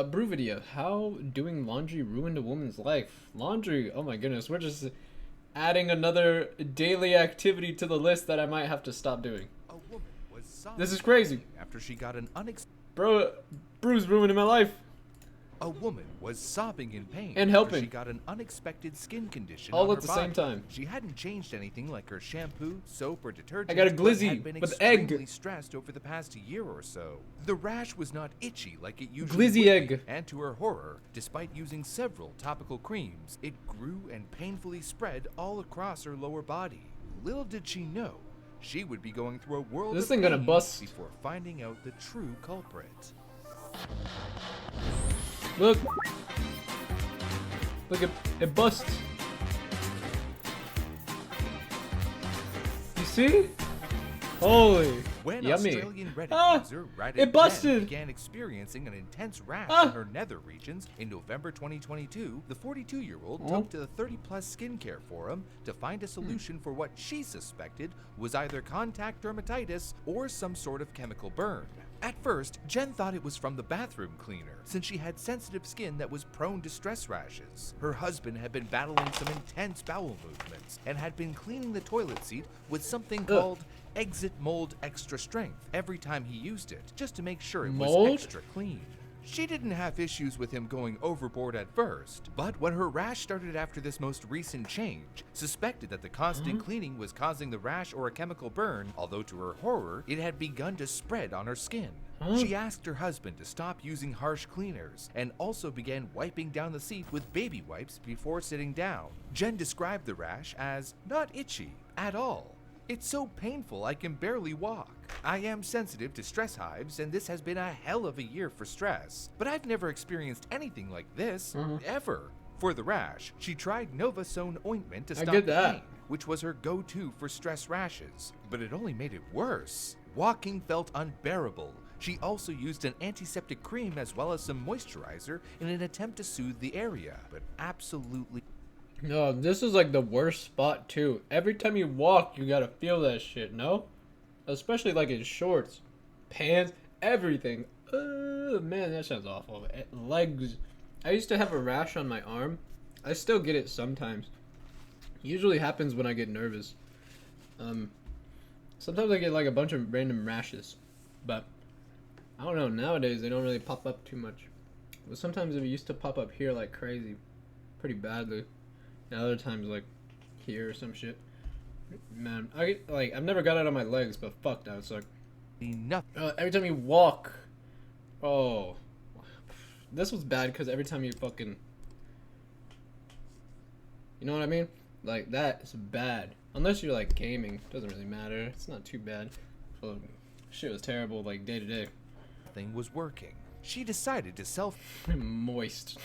A brew video. How doing laundry ruined a woman's life. Laundry. Oh my goodness. We're just adding another daily activity to the list that I might have to stop doing. A woman was This is crazy. after she got an Bro, brew's ruining my life. A woman was sobbing in pain And after helping. she got an unexpected skin condition All on at her the body. same time. She hadn't changed anything like her shampoo, soap, or detergent. I got a but glizzy had been with egg. extremely stressed over the past year or so. The rash was not itchy like it usually Glizzy would egg. be, and to her horror, despite using several topical creams, it grew and painfully spread all across her lower body. Little did she know, she would be going through a world This of thing gonna pain bust. before finding out the true culprit. Look. Look, it busts. You see? Holy. When Yummy. Australian Reddit Ah, user Reddit it busted. Jen began experiencing an intense rash Ah. in her nether regions in November 2022, the 42-year-old Oh. took to the 30-plus skincare forum to find a solution for what she suspected was either contact dermatitis or some sort of chemical burn. At first, Jen thought it was from the bathroom cleaner, since she had sensitive skin that was prone to stress rashes. Her husband had been battling some intense bowel movements and had been cleaning the toilet seat with something called Exit Mold Extra Strength every time he used it, just to make sure it was Mold? extra clean. She didn't have issues with him going overboard at first, but when her rash started after this most recent change, suspected that the constant cleaning was causing the rash or a chemical burn, although to her horror, it had begun to spread on her skin. She asked her husband to stop using harsh cleaners and also began wiping down the seat with baby wipes before sitting down. Jen described the rash as not itchy at all. It's so painful I can barely walk. I am sensitive to stress hives, and this has been a hell of a year for stress. But I've never experienced anything like this, ever. For the rash, she tried Novasone ointment to I stop get the that. pain, which was her go-to for stress rashes. But it only made it worse. Walking felt unbearable. She also used an antiseptic cream as well as some moisturizer in an attempt to soothe the area, but absolutely No, this is like the worst spot too. Every time you walk, you gotta feel that shit, no? Especially like in shorts, pants, everything. Man, that sounds awful. Legs. I used to have a rash on my arm. I still get it sometimes. Usually happens when I get nervous. Sometimes I get like a bunch of random rashes, but I don't know. Nowadays they don't really pop up too much. But sometimes it used to pop up here like crazy, pretty badly. And other times like here or some shit. Man, I've never got it on my legs, but fuck that. It's like nothing. every time you walk. Oh, this was bad because every time you fucking. You know what I mean? Like that is bad. Unless you're like gaming, doesn't really matter. It's not too bad. So, shit was terrible like day to day. Nothing was working. She decided to Moist.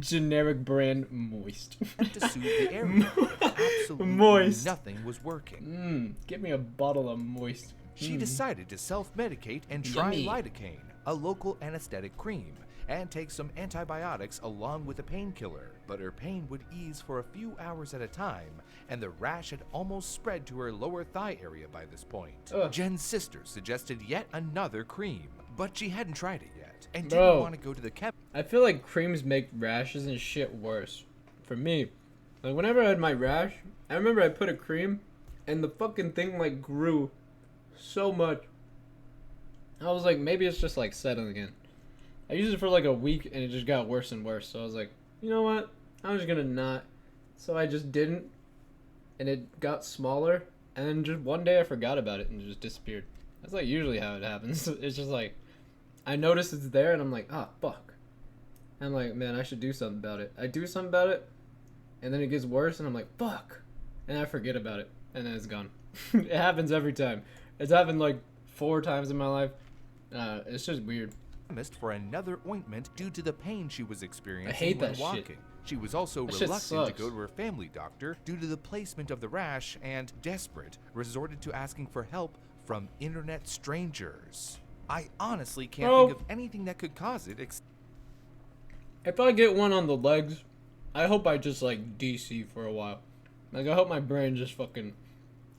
Generic brand moist. to soothe the area. But absolutely Moist. nothing was working. Give me a bottle of moist. She decided to self-medicate and try Yummy. lidocaine, a local anesthetic cream, and take some antibiotics along with a painkiller. But her pain would ease for a few hours at a time, and the rash had almost spread to her lower thigh area by this point. Ugh. Jen's sister suggested yet another cream, but she hadn't tried it yet, and Bro. didn't want to go to the chemist. I feel like creams make rashes and shit worse. For me. Like whenever I had my rash, I remember I put a cream and the fucking thing like grew so much. I was like, maybe it's just like settling in. I used it for like a week and it just got worse and worse. So I was like, you know what? I'm just gonna not. So I just didn't. And it got smaller. And then just one day I forgot about it and it just disappeared. That's like usually how it happens. It's just like, I notice it's there and I'm like, ah, fuck. And I'm like, man, I should do something about it. I do something about it. And then it gets worse and I'm like, fuck. And I forget about it. And then it's gone. It happens every time. It's happened like 4 times in my life. It's just weird. For another ointment due to the pain she was experiencing I hate when that shit. walking. She was also That shit reluctant to sucks. go to her family doctor due to the placement of the rash and, desperate, resorted to asking for help from internet strangers. I honestly can't Bro. think of anything that could cause it If I get one on the legs, I hope I just like DC for a while. Like I hope my brain just fucking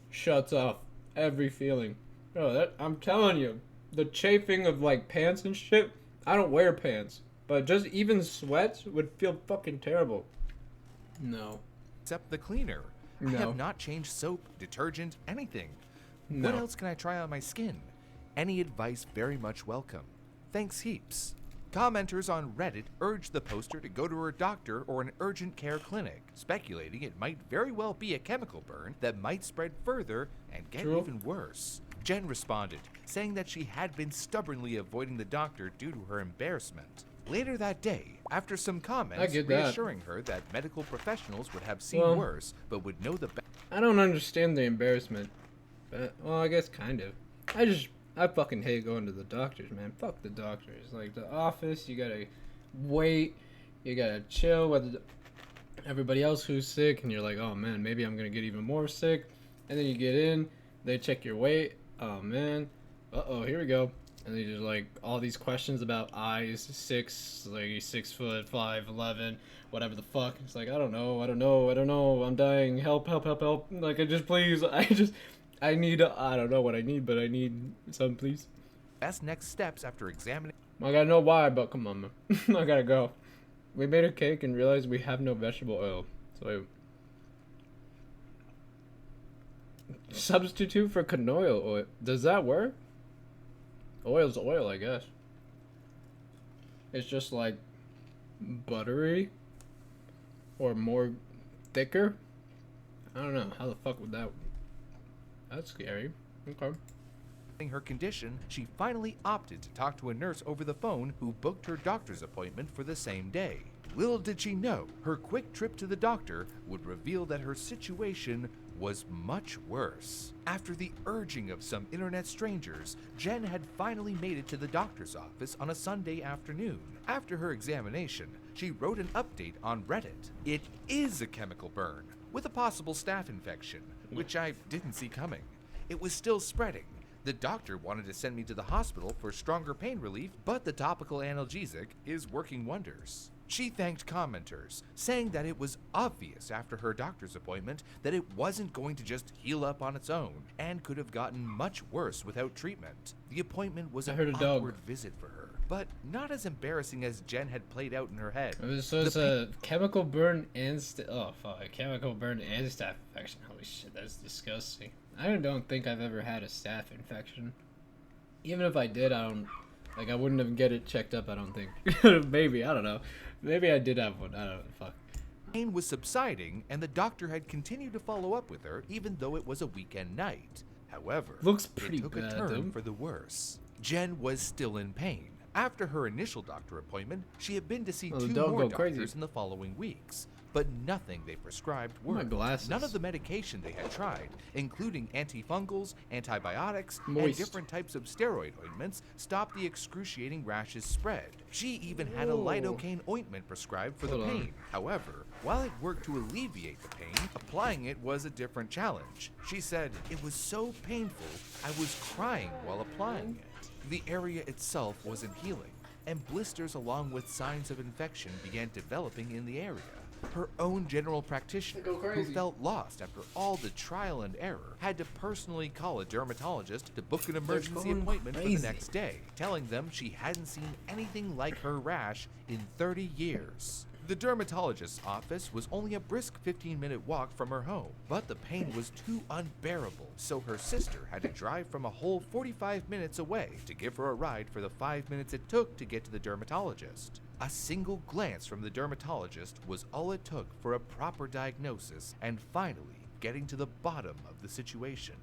shuts off every feeling. Bro, I'm telling you, the chafing of like pants and shit, I don't wear pants, but just even sweats would feel fucking terrible. No. Except the cleaner. I No. have not changed soap, detergent, anything. No. What else can I try on my skin? Any advice very much welcome. Thanks heaps. Commenters on Reddit urged the poster to go to her doctor or an urgent care clinic, speculating it might very well be a chemical burn that might spread further and get True. even worse. Jen responded, saying that she had been stubbornly avoiding the doctor due to her embarrassment. Later that day, after some comments reassuring her that medical professionals would have seen worse but would know the best. I don't understand the embarrassment. But, well, I guess kind of. I fucking hate going to the doctors, man. Fuck the doctors. Like, the office, you gotta wait. You gotta chill with everybody else who's sick. And you're like, oh, man, maybe I'm gonna get even more sick. And then you get in. They check your weight. Oh, man. Uh-oh, here we go. And they just, like, all these questions about eyes. 6, like, 6 foot, 5, 11, whatever the fuck. It's like, I don't know. I'm dying. Help. Like, I need, I don't know what I need, but I need some, please. Best next steps after examining. I gotta know why, but come on, man. I gotta go. We made a cake and realized we have no vegetable oil. So, substitute for canola oil. Does that work? Oil's oil, I guess. It's just like buttery or more thicker. I don't know. How the fuck would that? That's scary. Okay. Her condition, she finally opted to talk to a nurse over the phone who booked her doctor's appointment for the same day. Little did she know, her quick trip to the doctor would reveal that her situation was much worse. After the urging of some internet strangers, Jen had finally made it to the doctor's office on a Sunday afternoon. After her examination, she wrote an update on Reddit. It is a chemical burn, with a possible staph infection, which I didn't see coming. It was still spreading. The doctor wanted to send me to the hospital for stronger pain relief, but the topical analgesic is working wonders. She thanked commenters, saying that it was obvious after her doctor's appointment that it wasn't going to just heal up on its own and could have gotten much worse without treatment. The appointment was an awkward visit for her, but not as embarrassing as Jen had played out in her head. So it's a chemical burn and chemical burn and staph infection. Holy shit, that's disgusting. I don't think I've ever had a staph infection. Even if I did, I wouldn't have get it checked up, I don't think. Maybe, I don't know. Maybe I did have one. I don't know. Fuck. Pain was subsiding, and the doctor had continued to follow up with her, even though it was a weekend night. However, looks pretty it took bad, a turn for the worse. Jen was still in pain. After her initial doctor appointment, she had been to see two more doctors in the following weeks, but nothing they prescribed worked. None of the medication they had tried, including antifungals, antibiotics, and different types of steroid ointments, stopped the excruciating rashes spread. She even had a lidocaine ointment prescribed for the pain. However, while it worked to alleviate the pain, applying it was a different challenge. She said, "It was so painful, I was crying while applying it." The area itself wasn't healing, and blisters along with signs of infection began developing in the area. Her own general practitioner, who felt lost after all the trial and error, had to personally call a dermatologist to book an emergency appointment for the next day, telling them she hadn't seen anything like her rash in 30 years. The dermatologist's office was only a brisk 15-minute walk from her home, but the pain was too unbearable, so her sister had to drive from a whole 45 minutes away to give her a ride for the 5 minutes it took to get to the dermatologist. A single glance from the dermatologist was all it took for a proper diagnosis and finally getting to the bottom of the situation.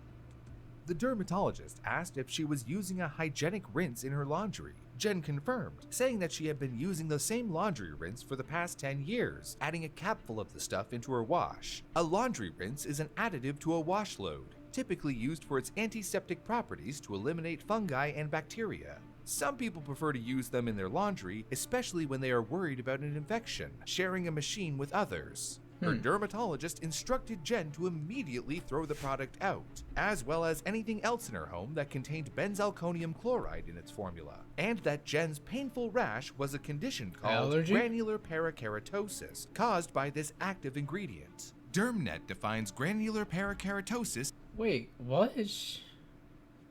The dermatologist asked if she was using a hygienic rinse in her laundry. Jen confirmed, saying that she had been using the same laundry rinse for the past 10 years, adding a capful of the stuff into her wash. A laundry rinse is an additive to a wash load, typically used for its antiseptic properties to eliminate fungi and bacteria. Some people prefer to use them in their laundry, especially when they are worried about an infection, sharing a machine with others. Her dermatologist instructed Jen to immediately throw the product out, as well as anything else in her home that contained benzalkonium chloride in its formula, and that Jen's painful rash was a condition called granular parakeratosis, caused by this active ingredient. DermNet defines granular parakeratosis. Wait, what?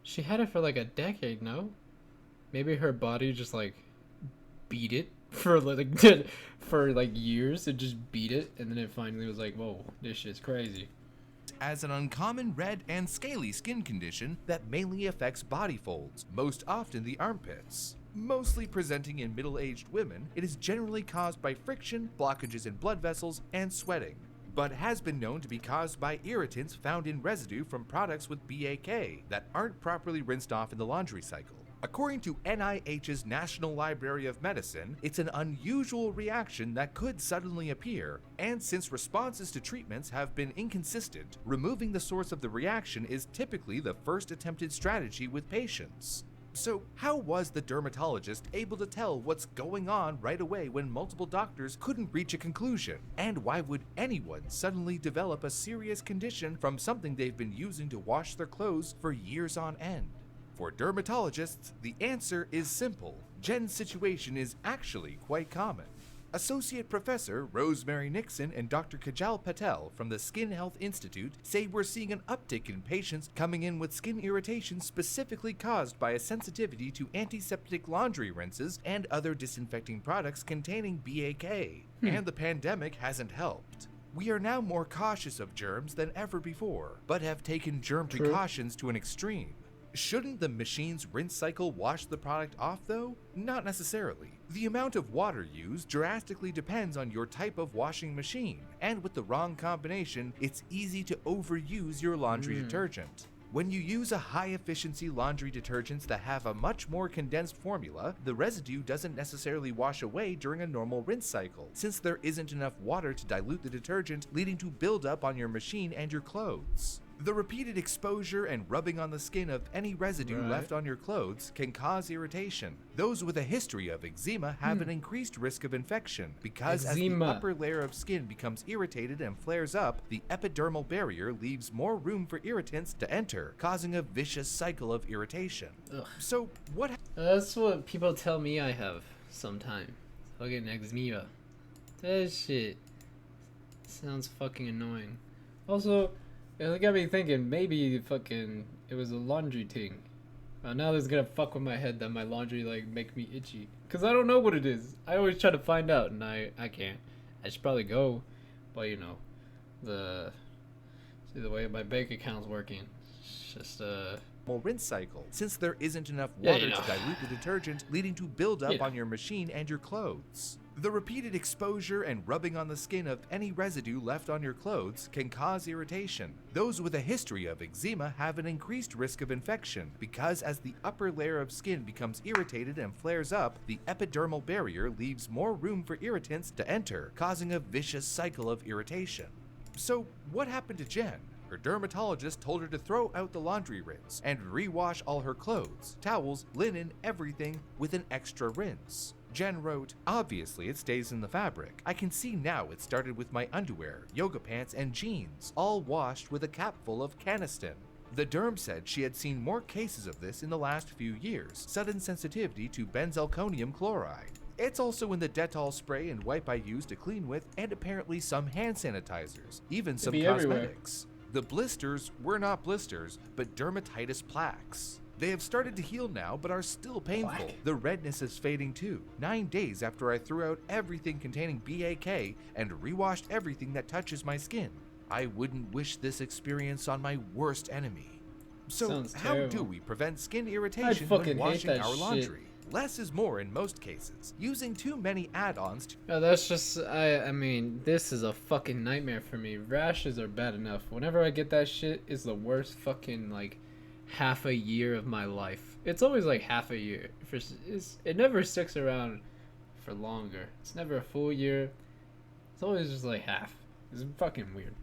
She had it for like a decade, no? Maybe her body just like beat it for like for like years. It just beat it, and then it finally was like, whoa, this shit's crazy. As an uncommon red and scaly skin condition that mainly affects body folds, most often the armpits. Mostly presenting in middle-aged women, it is generally caused by friction, blockages in blood vessels, and sweating, but has been known to be caused by irritants found in residue from products with BAK that aren't properly rinsed off in the laundry cycle. According to NIH's National Library of Medicine, it's an unusual reaction that could suddenly appear, and since responses to treatments have been inconsistent, removing the source of the reaction is typically the first attempted strategy with patients. So how was the dermatologist able to tell what's going on right away when multiple doctors couldn't reach a conclusion? And why would anyone suddenly develop a serious condition from something they've been using to wash their clothes for years on end? For dermatologists, the answer is simple. Jen's situation is actually quite common. Associate Professor Rosemary Nixon and Dr. Kajal Patel from the Skin Health Institute say we're seeing an uptick in patients coming in with skin irritation specifically caused by a sensitivity to antiseptic laundry rinses and other disinfecting products containing BAK. And the pandemic hasn't helped. We are now more cautious of germs than ever before, but have taken germ precautions to an extreme. Shouldn't the machine's rinse cycle wash the product off though? Not necessarily. The amount of water used drastically depends on your type of washing machine, and with the wrong combination, it's easy to overuse your laundry detergent. When you use a high-efficiency laundry detergents that have a much more condensed formula, the residue doesn't necessarily wash away during a normal rinse cycle, since there isn't enough water to dilute the detergent, leading to buildup on your machine and your clothes. The repeated exposure and rubbing on the skin of any residue left on your clothes can cause irritation. Those with a history of eczema have an increased risk of infection because as the upper layer of skin becomes irritated and flares up, the epidermal barrier leaves more room for irritants to enter, causing a vicious cycle of irritation. So what? That's what people tell me I have sometimes. Fucking eczema. That shit sounds fucking annoying. Also, it got me thinking, maybe fucking it was a laundry thing. Now this is gonna fuck with my head that my laundry like make me itchy. Cause I don't know what it is. I always try to find out and I can't. I should probably go, but you know, see the way my bank account's working. It's just rinse cycle, since there isn't enough water to dilute the detergent, leading to buildup on your machine and your clothes. The repeated exposure and rubbing on the skin of any residue left on your clothes can cause irritation. Those with a history of eczema have an increased risk of infection because as the upper layer of skin becomes irritated and flares up, the epidermal barrier leaves more room for irritants to enter, causing a vicious cycle of irritation. So what happened to Jen? Her dermatologist told her to throw out the laundry rinse and rewash all her clothes, towels, linen, everything with an extra rinse. Jen wrote, "Obviously it stays in the fabric. I can see now it started with my underwear, yoga pants, and jeans, all washed with a capful of Caniston." The derm said she had seen more cases of this in the last few years, sudden sensitivity to benzalkonium chloride. It's also in the Dettol spray and wipe I use to clean with, and apparently some hand sanitizers, even some cosmetics. The blisters were not blisters, but dermatitis plaques. They have started to heal now, but are still painful. The redness is fading too, 9 days after I threw out everything containing BAK and rewashed everything that touches my skin. I wouldn't wish this experience on my worst enemy. So how do we prevent skin irritation when washing our laundry? Less is more in most cases. Using too many add-ons to... No, that's just, I mean, this is a fucking nightmare for me. Rashes are bad enough. Whenever I get that shit, it's the worst fucking, like, half a year of my life. It's always like half a year. It never sticks around for longer. It's never a full year. It's always just like half. It's fucking weird.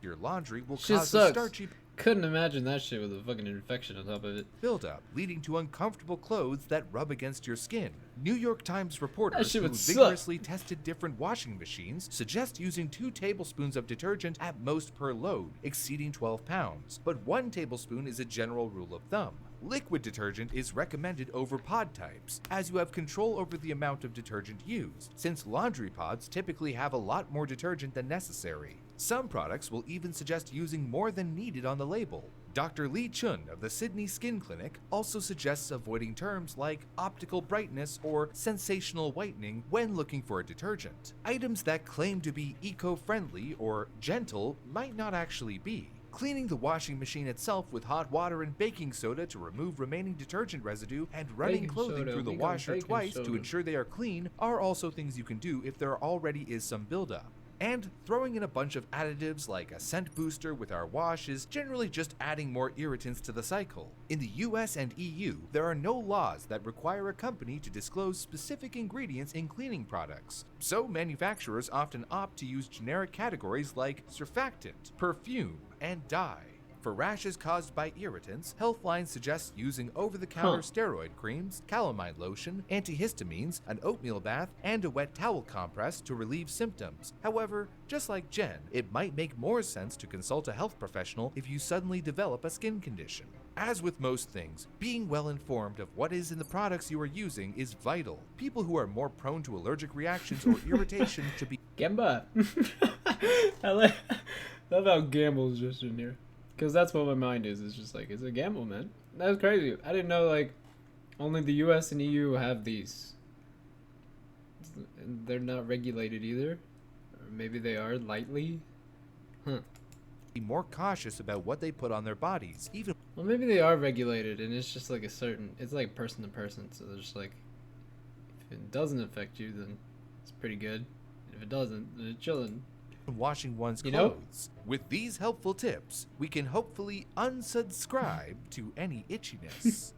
Your laundry will shit cause sucks. a starchy... Couldn't imagine that shit with a fucking infection on top of it. Buildup, leading to uncomfortable clothes that rub against your skin. New York Times reporters who vigorously tested different washing machines suggest using 2 tablespoons of detergent at most per load, exceeding 12 pounds. But 1 tablespoon is a general rule of thumb. Liquid detergent is recommended over pod types, as you have control over the amount of detergent used, since laundry pods typically have a lot more detergent than necessary. Some products will even suggest using more than needed on the label. Dr. Lee Chun of the Sydney Skin Clinic also suggests avoiding terms like optical brightness or sensational whitening when looking for a detergent. Items that claim to be eco-friendly or gentle might not actually be. Cleaning the washing machine itself with hot water and baking soda to remove remaining detergent residue and running Baking clothing soda, through the we got washer baking twice to soda. ensure they are clean are also things you can do if there already is some buildup. And throwing in a bunch of additives like a scent booster with our wash is generally just adding more irritants to the cycle. In the US and EU, there are no laws that require a company to disclose specific ingredients in cleaning products, so manufacturers often opt to use generic categories like surfactant, perfume, and dye. For rashes caused by irritants, Healthline suggests using over-the-counter steroid creams, calamine lotion, antihistamines, an oatmeal bath, and a wet towel compress to relieve symptoms. However, just like Jen, it might make more sense to consult a health professional if you suddenly develop a skin condition. As with most things, being well informed of what is in the products you are using is vital. People who are more prone to allergic reactions or irritation should be Gamba. I love how Gamble's just in here. Because that's what my mind is. It's just like, it's a gamble, man. That's crazy. I didn't know, like, only the US and EU have these. And they're not regulated either. Or maybe they are lightly. more cautious about what they put on their bodies, even. Well, maybe they are regulated and it's just like a certain, it's like person to person. So there's like, if it doesn't affect you, then it's pretty good. If it doesn't, then it's chilling. Washing one's You know? clothes. With these helpful tips, we can hopefully unsubscribe to any itchiness.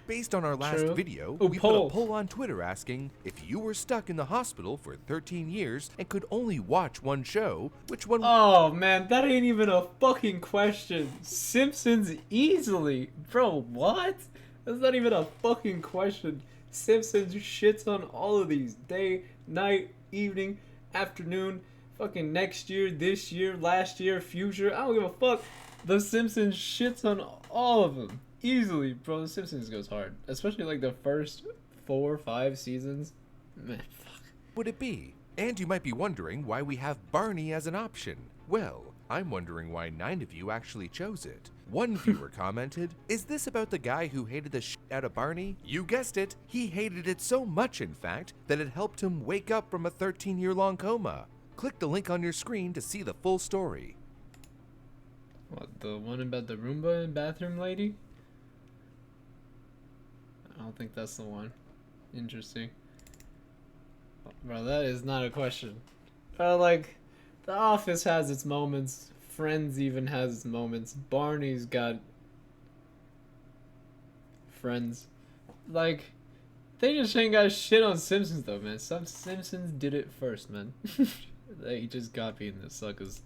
Based on our last True. video, Ooh, we poll. put a poll on Twitter asking if you were stuck in the hospital for 13 years and could only watch one show, which one Oh man, that ain't even a fucking question. Simpsons easily. Bro, what? That's not even a fucking question. Simpsons shits on all of these. Day, night, evening, afternoon, fucking next year, this year, last year, future. I don't give a fuck. The Simpsons shits on all of them. Easily, bro. The Simpsons goes hard. Especially like the first 4 or 5 seasons. Man, fuck. would it be? And you might be wondering why we have Barney as an option. Well, I'm wondering why 9 of you actually chose it. One viewer commented, "Is this about the guy who hated the shit out of Barney?" You guessed it. He hated it so much, in fact, that it helped him wake up from a 13-year-long coma. Click the link on your screen to see the full story. What, the one about the Roomba and bathroom lady? I don't think that's the one. Interesting. Bro, that is not a question. Like, The Office has its moments. Friends even has its moments. Barney's got Friends. Like, they just ain't got shit on Simpsons though, man. Some Simpsons did it first, man. They just got me in the suckers.